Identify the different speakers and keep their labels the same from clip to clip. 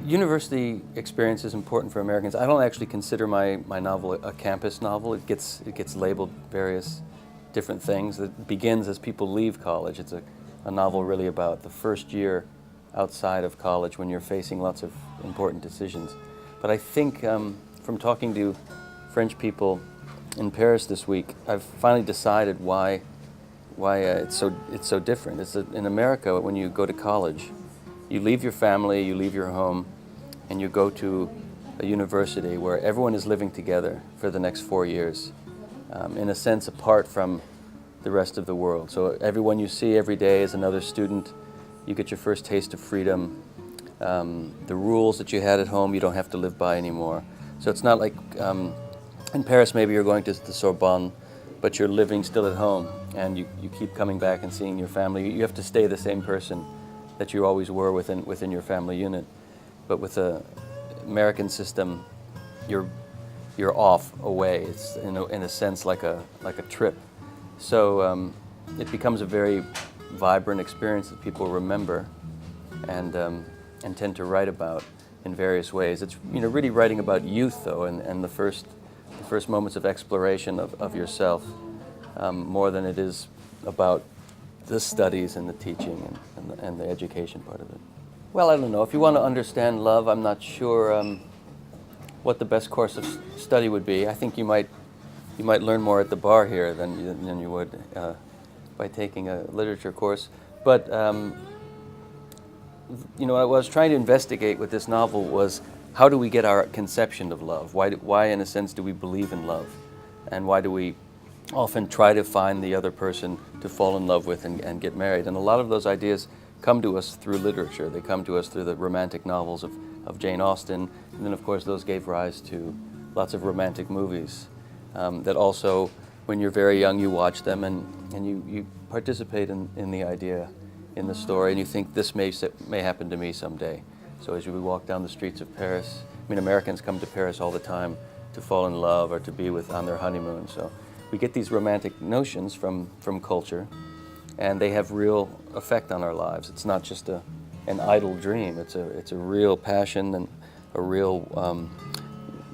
Speaker 1: University experience is important for Americans. I don't actually consider my novel a campus novel. It gets labeled various different things. It begins as people leave college. It's a novel really about the first year outside of college when you're facing lots of important decisions. But I think from talking to French people in Paris this week, I've finally decided why it's so different. It's that in America, when you go to college, you leave your family, you leave your home, and you go to a university where everyone is living together for the next 4 years, in a sense apart from the rest of the world. So everyone you see every day is another student. You get your first taste of freedom. The rules that you had at home you don't have to live by anymore. So it's not like in Paris maybe you're going to the Sorbonne, but you're living still at home, and you keep coming back and seeing your family. You have to stay the same person that you always were within your family unit. But with the American system, you're off, away. It's in a sense like a trip. So it becomes a very vibrant experience that people remember and tend to write about in various ways. It's really writing about youth though, and the first moments of exploration of yourself, more than it is about the studies and the teaching and the education part of it. Well, I don't know. If you want to understand love, I'm not sure what the best course of study would be. I think you might learn more at the bar here than you would by taking a literature course. But what I was trying to investigate with this novel was, how do we get our conception of love? Why in a sense do we believe in love? And why do we often try to find the other person to fall in love with and get married? And a lot of those ideas come to us through literature. They come to us through the romantic novels of Jane Austen, and then of course those gave rise to lots of romantic movies that also, when you're very young, you watch them and you participate in the idea, in the story, and you think this may happen to me someday. So as we walk down the streets of Paris, Americans come to Paris all the time to fall in love or to be on their honeymoon. So we get these romantic notions from culture, and they have real effect on our lives. It's not just an idle dream. It's a real passion and a real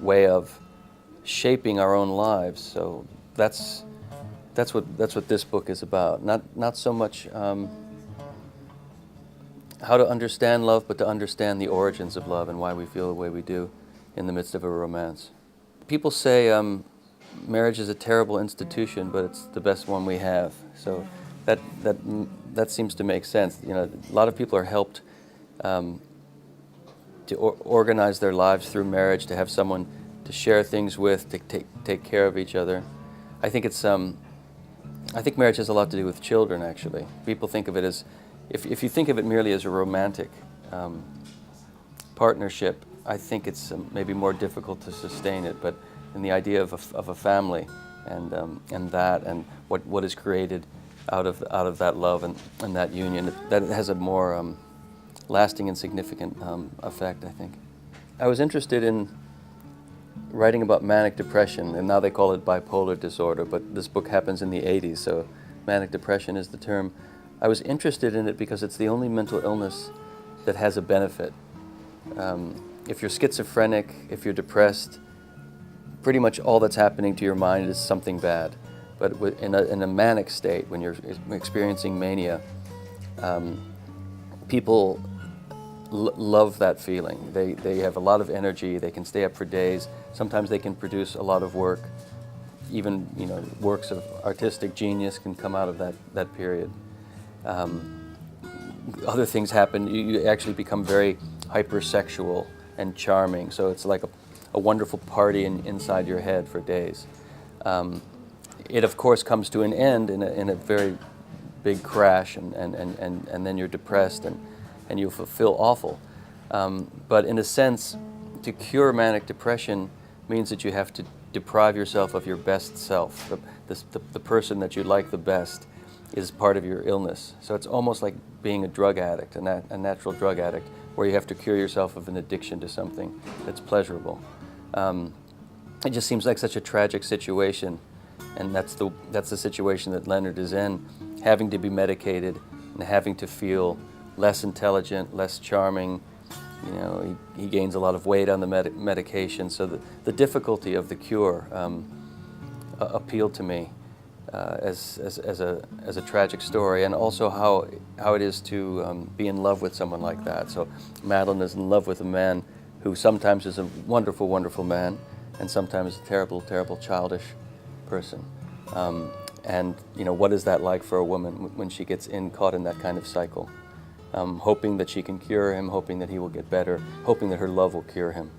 Speaker 1: way of shaping our own lives. So that's what this book is about. Not so much how to understand love, but to understand the origins of love and why we feel the way we do in the midst of a romance. People say marriage is a terrible institution, but it's the best one we have. So that seems to make sense. A lot of people are helped to organize their lives through marriage, to have someone to share things with, to take care of each other. I think marriage has a lot to do with children, actually. People think of it as, if you think of it merely as a romantic partnership, I think it's maybe more difficult to sustain it. But in the idea of a family and what is created out of that love and that union, that has a more lasting and significant effect, I think. I was interested in writing about manic depression, and now they call it bipolar disorder, but this book happens in the 80s, so manic depression is the term. I was interested in it because it's the only mental illness that has a benefit. If you're schizophrenic, if you're depressed, pretty much all that's happening to your mind is something bad. But in a manic state, when you're experiencing mania, people love that feeling. They have a lot of energy. They can stay up for days. Sometimes they can produce a lot of work. Even works of artistic genius can come out of that period. Other things happen. You actually become very hypersexual and charming. So it's like a wonderful party inside your head for days. It of course comes to an end in a very big crash, and then you're depressed and you feel awful. But in a sense, to cure manic depression means that you have to deprive yourself of your best self. The person that you like the best is part of your illness. So it's almost like being a drug addict, a natural drug addict, where you have to cure yourself of an addiction to something that's pleasurable. It just seems like such a tragic situation, and that's the situation that Leonard is in, having to be medicated and having to feel less intelligent, less charming, You know, he gains a lot of weight on the medication, so the difficulty of the cure appealed to me as a tragic story, and also how it is to be in love with someone like that. So Madeline is in love with a man who sometimes is a wonderful, wonderful man, and sometimes a terrible, terrible, childish person. And you know, what is that like for a woman when she gets caught in that kind of cycle? Hoping that she can cure him, hoping that he will get better, hoping that her love will cure him.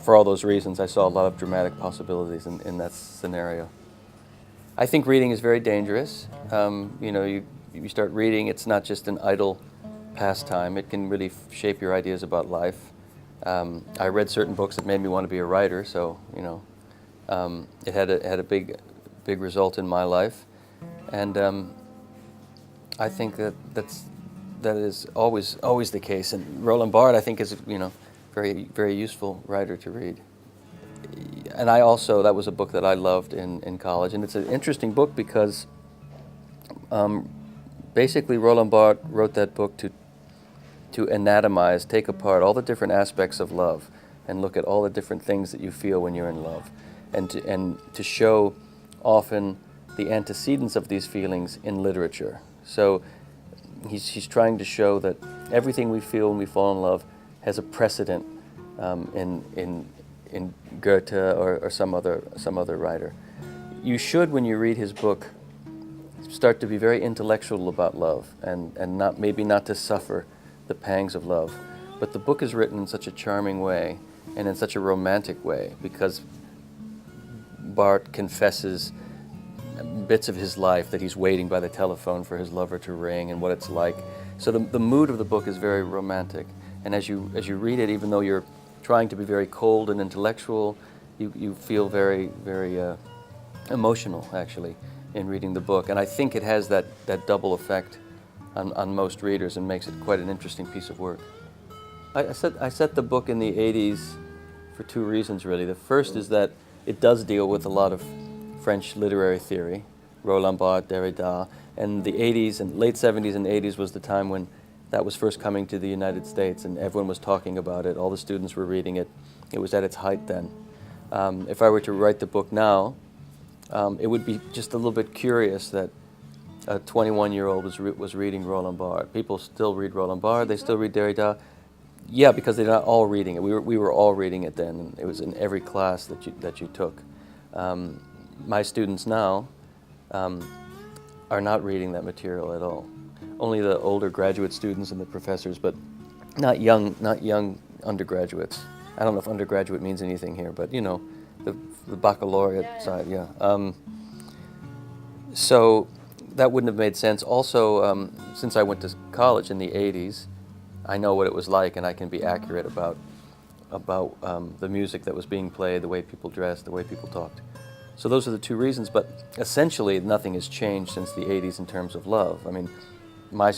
Speaker 1: For all those reasons, I saw a lot of dramatic possibilities in that scenario. I think reading is very dangerous. You know, you start reading, it's not just an idle pastime. It can really shape your ideas about life. I read certain books that made me want to be a writer, so you know, it had a big result in my life, and I think that is always the case. And Roland Barthes, I think, is, you know, very useful writer to read. And that was a book that I loved in college, and it's an interesting book because basically Roland Barthes wrote that book to anatomize, take apart all the different aspects of love, and look at all the different things that you feel when you're in love, and to show often the antecedents of these feelings in literature. So he's trying to show that everything we feel when we fall in love has a precedent in Goethe or some other writer. You should, when you read his book, start to be very intellectual about love, and maybe not to suffer the pangs of love. But the book is written in such a charming way and in such a romantic way, because Barthes confesses bits of his life, that he's waiting by the telephone for his lover to ring and what it's like. So the mood of the book is very romantic, and as you read it, even though you're trying to be very cold and intellectual, you feel very, very emotional, actually, in reading the book. And I think it has that double effect on most readers and makes it quite an interesting piece of work. I set the book in the 80s for two reasons, really. The first is that it does deal with a lot of French literary theory, Roland Barthes, Derrida, and the 80s and late 70s and 80s was the time when that was first coming to the United States, and everyone was talking about it. All the students were reading it. It was at its height then. If I were to write the book now, it would be just a little bit curious that a 21-year-old was reading Roland Barthes. People still read Roland Barthes. They still read Derrida. Yeah, because they're not all reading it. We were all reading it then. And it was in every class that you took. My students now are not reading that material at all. Only the older graduate students and the professors, but not young undergraduates. I don't know if undergraduate means anything here, but you know, the baccalaureate side, yeah. So that wouldn't have made sense. Also, since I went to college in the 80s, I know what it was like, and I can be accurate about the music that was being played, the way people dressed, the way people talked. So those are the two reasons, but essentially nothing has changed since the 80s in terms of love. I mean, my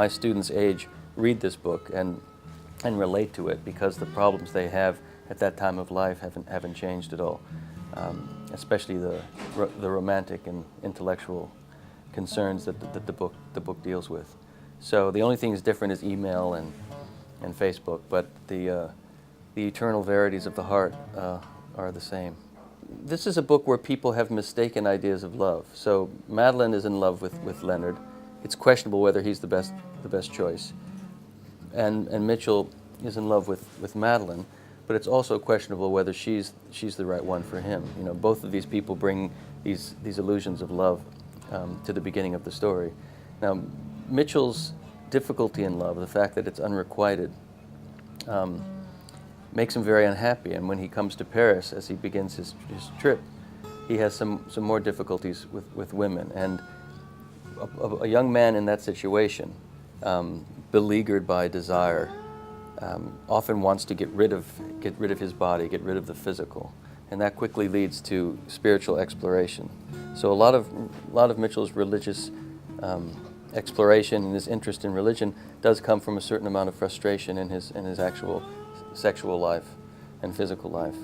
Speaker 1: students' age read this book and relate to it because the problems they have at that time of life haven't changed at all, especially the romantic and intellectual concerns that the book deals with. So the only thing that's different is email and Facebook, but the eternal verities of the heart are the same. This is a book where people have mistaken ideas of love. So Madeline is in love with Leonard. It's questionable whether he's the best choice. And Mitchell is in love with Madeline, but it's also questionable whether she's the right one for him. You know, both of these people bring these illusions of love to the beginning of the story. Now, Mitchell's difficulty in love, the fact that it's unrequited, makes him very unhappy. And when he comes to Paris, as he begins his trip, he has some more difficulties with women. And a young man in that situation, beleaguered by desire, often wants to get rid of his body, get rid of the physical, and that quickly leads to spiritual exploration. So a lot of Mitchell's religious exploration and his interest in religion does come from a certain amount of frustration in his actual sexual life and physical life,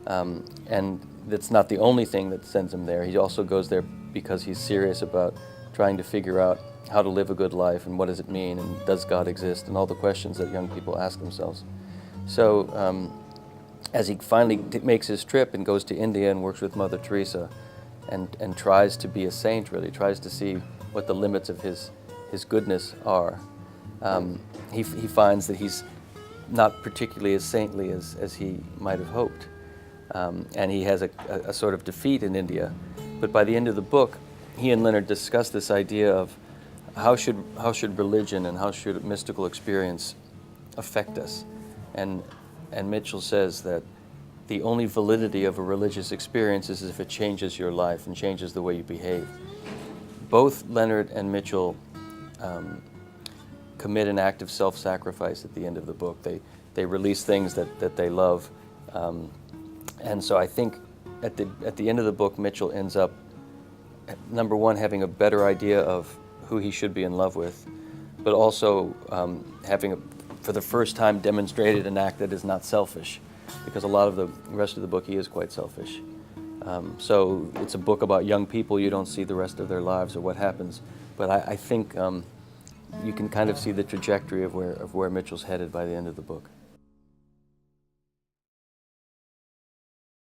Speaker 1: and that's not the only thing that sends him there. He also goes there because he's serious about trying to figure out how to live a good life and what does it mean and does God exist and all the questions that young people ask themselves. So as he finally makes his trip and goes to India and works with Mother Teresa and tries to be a saint, really tries to see what the limits of his goodness are, he finds that he's not particularly as saintly as he might have hoped. And he has a sort of defeat in India. But by the end of the book, he and Leonard discuss this idea of how should religion and how should mystical experience affect us. And Mitchell says that the only validity of a religious experience is if it changes your life and changes the way you behave. Both Leonard and Mitchell commit an act of self-sacrifice at the end of the book. They release things that they love. And so I think at the end of the book, Mitchell ends up, number one, having a better idea of who he should be in love with, but also having, for the first time, demonstrated an act that is not selfish, because a lot of the rest of the book he is quite selfish. So it's a book about young people. You don't see the rest of their lives or what happens, but I think you can kind of see the trajectory of where Mitchell's headed by the end of the book.